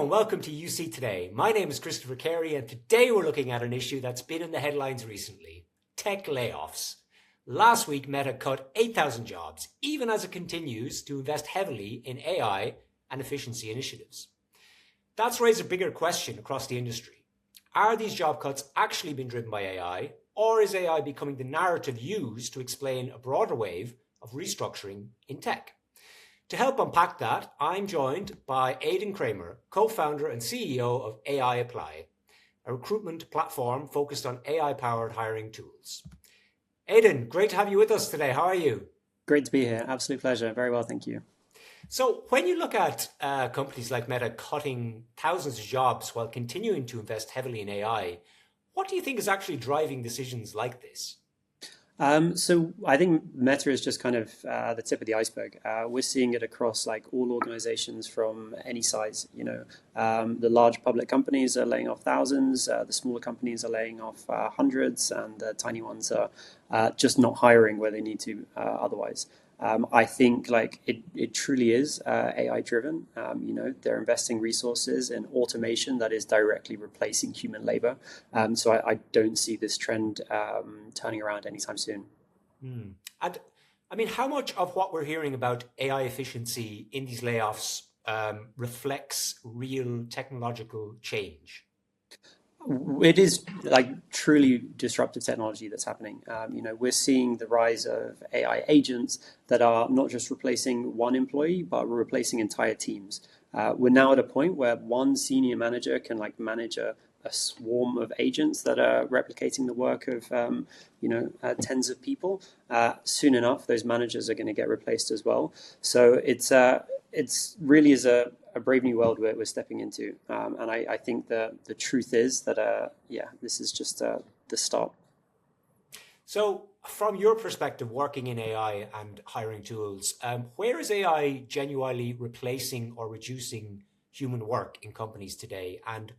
Hello and welcome to UC Today. My name is Christopher Carey and today we're looking at an issue that's been in the headlines recently, tech layoffs. Last week Meta cut 8,000 jobs, even as it continues to invest heavily in AI and efficiency initiatives. That's raised a bigger question across the industry. Are these job cuts actually being driven by AI, or is AI becoming the narrative used to explain a broader wave of restructuring in tech? To help unpack that, I'm joined by Aidan Cramer, co-founder and CEO of AIApply, a recruitment platform focused on AI-powered hiring tools. Aidan, great to have you with us today. How are you? Great to be here. Absolute pleasure. Very well, thank you. So when you look at companies like Meta cutting thousands of jobs while continuing to invest heavily in AI, what do you think is actually driving decisions like this? So I think Meta is just kind of the tip of the iceberg. We're seeing it across like all organizations from any size. The large public companies are laying off thousands, the smaller companies are laying off hundreds, and the tiny ones are just not hiring where they need to otherwise. I think like it truly is AI driven. They're investing resources in automation that is directly replacing human labor. So I don't see this trend turning around anytime soon. And I mean, how much of what we're hearing about AI efficiency in these layoffs reflects real technological change? It is like truly disruptive technology that's happening. We're seeing the rise of AI agents that are not just replacing one employee, but replacing entire teams. We're now at a point where one senior manager can like manage a swarm of agents that are replicating the work of tens of people. Soon enough, those managers are going to get replaced as well. So it's really is a brave new world we're stepping into. And I think the truth is that, this is just the start. So from your perspective, working in AI and hiring tools, where is AI genuinely replacing or reducing human work in companies today? And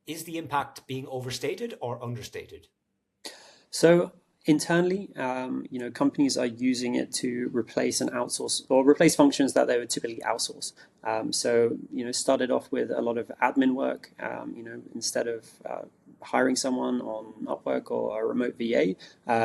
is the impact being overstated or understated? So internally, companies are using it to replace and outsource or replace functions that they would typically outsource. Started off with a lot of admin work. Instead of hiring someone on Upwork or a remote VA,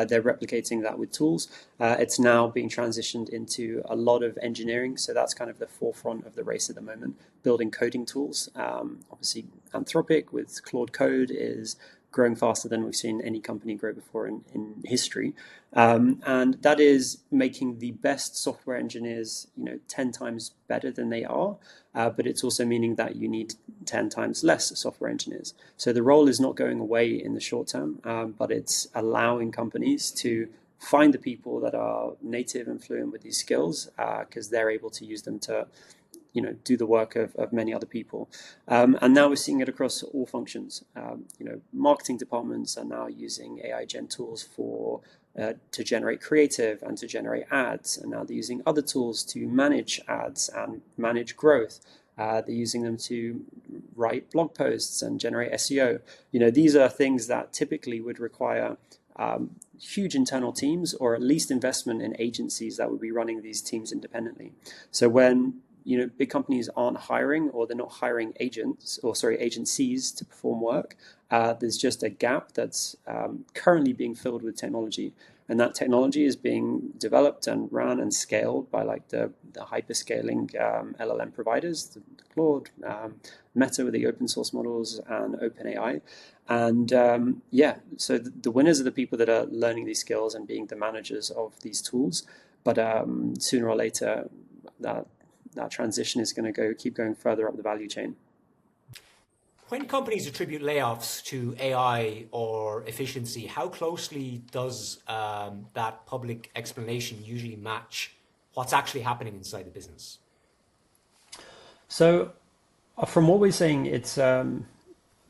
they're replicating that with tools. It's now being transitioned into a lot of engineering. So that's kind of the forefront of the race at the moment, building coding tools. Obviously, Anthropic with Claude Code is growing faster than we've seen any company grow before in history. And that is making the best software engineers, 10 times better than they are. But it's also meaning that you need 10 times less software engineers. So the role is not going away in the short term, but it's allowing companies to find the people that are native and fluent with these skills because they're able to use them to do the work of many other people. And now we're seeing it across all functions. Marketing departments are now using AI gen tools to generate creative and to generate ads. And now they're using other tools to manage ads and manage growth. They're using them to write blog posts and generate SEO. These are things that typically would require huge internal teams or at least investment in agencies that would be running these teams independently. So when big companies aren't hiring or they're not hiring agencies to perform work, there's just a gap that's currently being filled with technology. And that technology is being developed and run and scaled by like the hyperscaling LLM providers, the Claude, Meta with the open source models, and OpenAI. And so the winners are the people that are learning these skills and being the managers of these tools. But sooner or later, that transition is going to keep going further up the value chain. When companies attribute layoffs to AI or efficiency, how closely does that public explanation usually match what's actually happening inside the business? So from what we're saying, it's in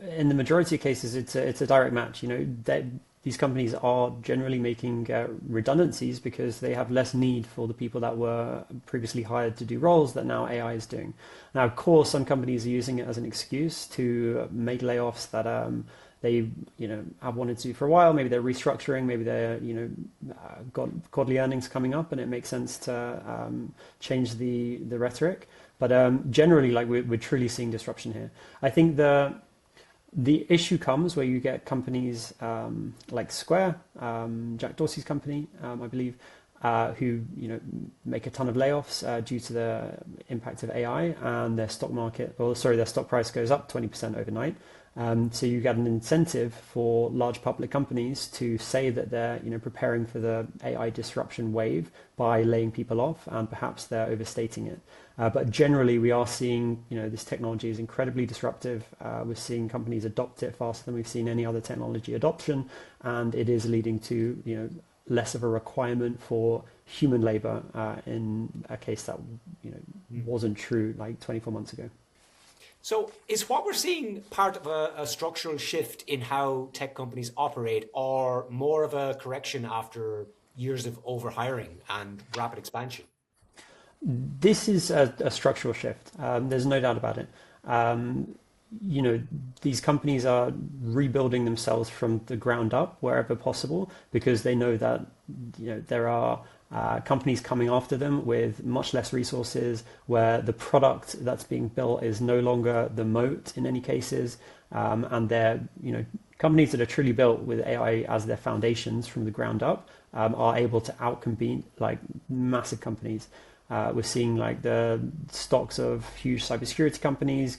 the majority of cases, it's a direct match. These companies are generally making redundancies because they have less need for the people that were previously hired to do roles that now AI is doing. Now, of course, some companies are using it as an excuse to make layoffs that they have wanted to do for a while. Maybe they're restructuring, maybe they're got quarterly earnings coming up, and it makes sense to change the rhetoric. But generally, like we're truly seeing disruption here. I think the issue comes where you get companies like Square, Jack Dorsey's company, I believe, who make a ton of layoffs due to the impact of AI, and their stock price goes up 20% overnight. So you get an incentive for large public companies to say that they're preparing for the AI disruption wave by laying people off, and perhaps they're overstating it. But generally, we are seeing this technology is incredibly disruptive. We're seeing companies adopt it faster than we've seen any other technology adoption, and it is leading to less of a requirement for human labor in a case that wasn't true like 24 months ago. So is what we're seeing part of a structural shift in how tech companies operate, or more of a correction after years of overhiring and rapid expansion? This is a structural shift. There's no doubt about it. These companies are rebuilding themselves from the ground up wherever possible, because they know that there are companies coming after them with much less resources, where the product that's being built is no longer the moat in any cases, and they're companies that are truly built with AI as their foundations from the ground up are able to outcompete like massive companies. We're seeing like the stocks of huge cybersecurity companies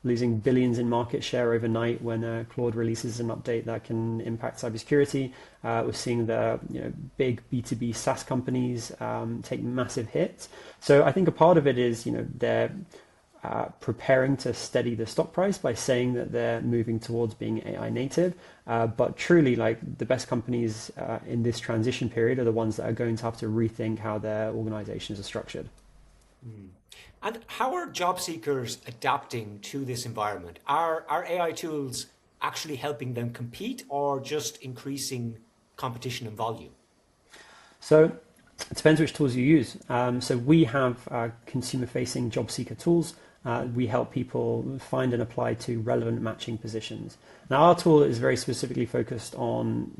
losing billions in market share overnight when Claude releases an update that can impact cybersecurity. We're seeing the big B2B SaaS companies take massive hits. So I think a part of it is they're preparing to steady the stock price by saying that they're moving towards being AI native. But truly, like the best companies in this transition period are the ones that are going to have to rethink how their organizations are structured. And how are job seekers adapting to this environment? Are AI tools actually helping them compete, or just increasing competition and volume? So it depends which tools you use. So we have consumer-facing job seeker tools. We help people find and apply to relevant matching positions. Now, our tool is very specifically focused on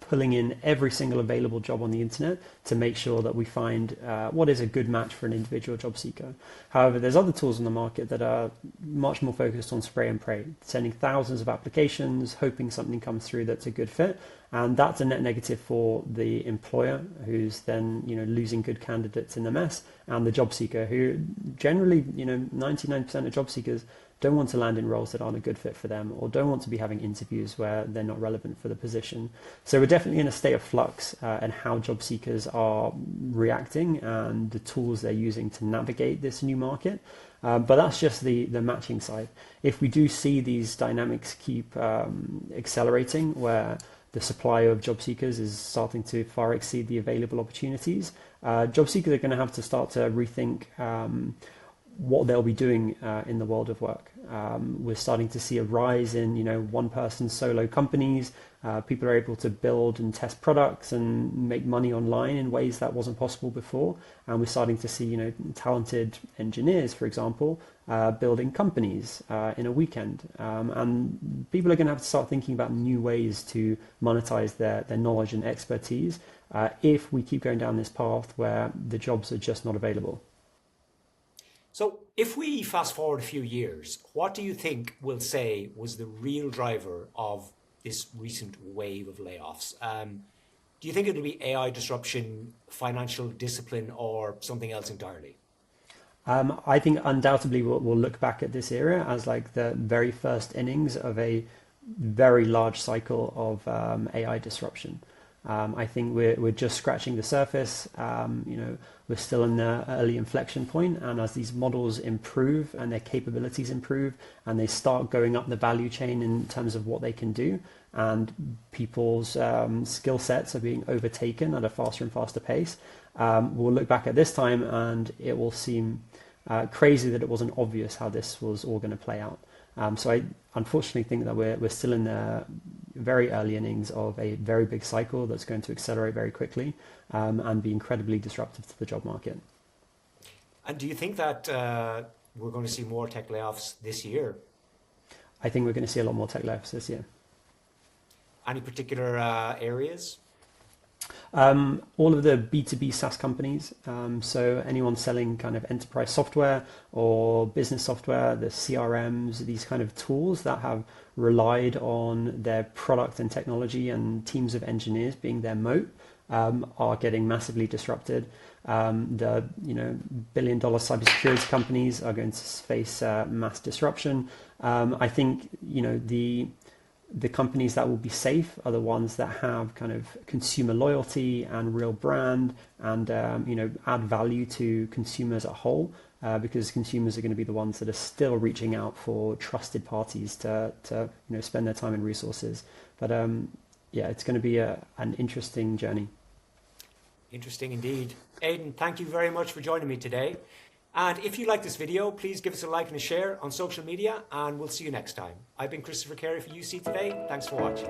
pulling in every single available job on the internet to make sure that we find what is a good match for an individual job seeker. However, there's other tools on the market that are much more focused on spray and pray, sending thousands of applications, hoping something comes through that's a good fit. And that's a net negative for the employer, who's then losing good candidates in the mess, and the job seeker, who generally 99% of job seekers don't want to land in roles that aren't a good fit for them, or don't want to be having interviews where they're not relevant for the position. So we're definitely in a state of flux in how job seekers are reacting and the tools they're using to navigate this new market. But that's just the matching side. If we do see these dynamics keep accelerating, where the supply of job seekers is starting to far exceed the available opportunities, job seekers are going to have to start to rethink what they'll be doing in the world of work. We're starting to see a rise in one-person solo companies. People are able to build and test products and make money online in ways that wasn't possible before. And we're starting to see talented engineers, for example, building companies in a weekend. And people are going to have to start thinking about new ways to monetize their knowledge and expertise if we keep going down this path where the jobs are just not available. So if we fast forward a few years, what do you think we'll say was the real driver of this recent wave of layoffs? Do you think it'll be AI disruption, financial discipline, or something else entirely? I think undoubtedly we'll look back at this era as like the very first innings of a very large cycle of AI disruption. I think we're just scratching the surface. We're still in the early inflection point, and as these models improve and their capabilities improve, and they start going up the value chain in terms of what they can do, and people's skill sets are being overtaken at a faster and faster pace, we'll look back at this time and it will seem crazy that it wasn't obvious how this was all going to play out. So I unfortunately think that we're still in the very early innings of a very big cycle that's going to accelerate very quickly and be incredibly disruptive to the job market. And do you think that we're going to see more tech layoffs this year? I think we're going to see a lot more tech layoffs this year. Any particular areas? All of the B2B SaaS companies, so anyone selling kind of enterprise software or business software, the CRMs, these kind of tools that have relied on their product and technology and teams of engineers being their moat, are getting massively disrupted. The billion-dollar cybersecurity companies are going to face mass disruption. I think the companies that will be safe are the ones that have kind of consumer loyalty and real brand and add value to consumers as a whole, because consumers are going to be the ones that are still reaching out for trusted parties to spend their time and resources. But it's going to be an interesting journey. Interesting indeed. Aidan, thank you very much for joining me today. And if you like this video, please give us a like and a share on social media, and we'll see you next time. I've been Christopher Carey for UC Today. Thanks for watching.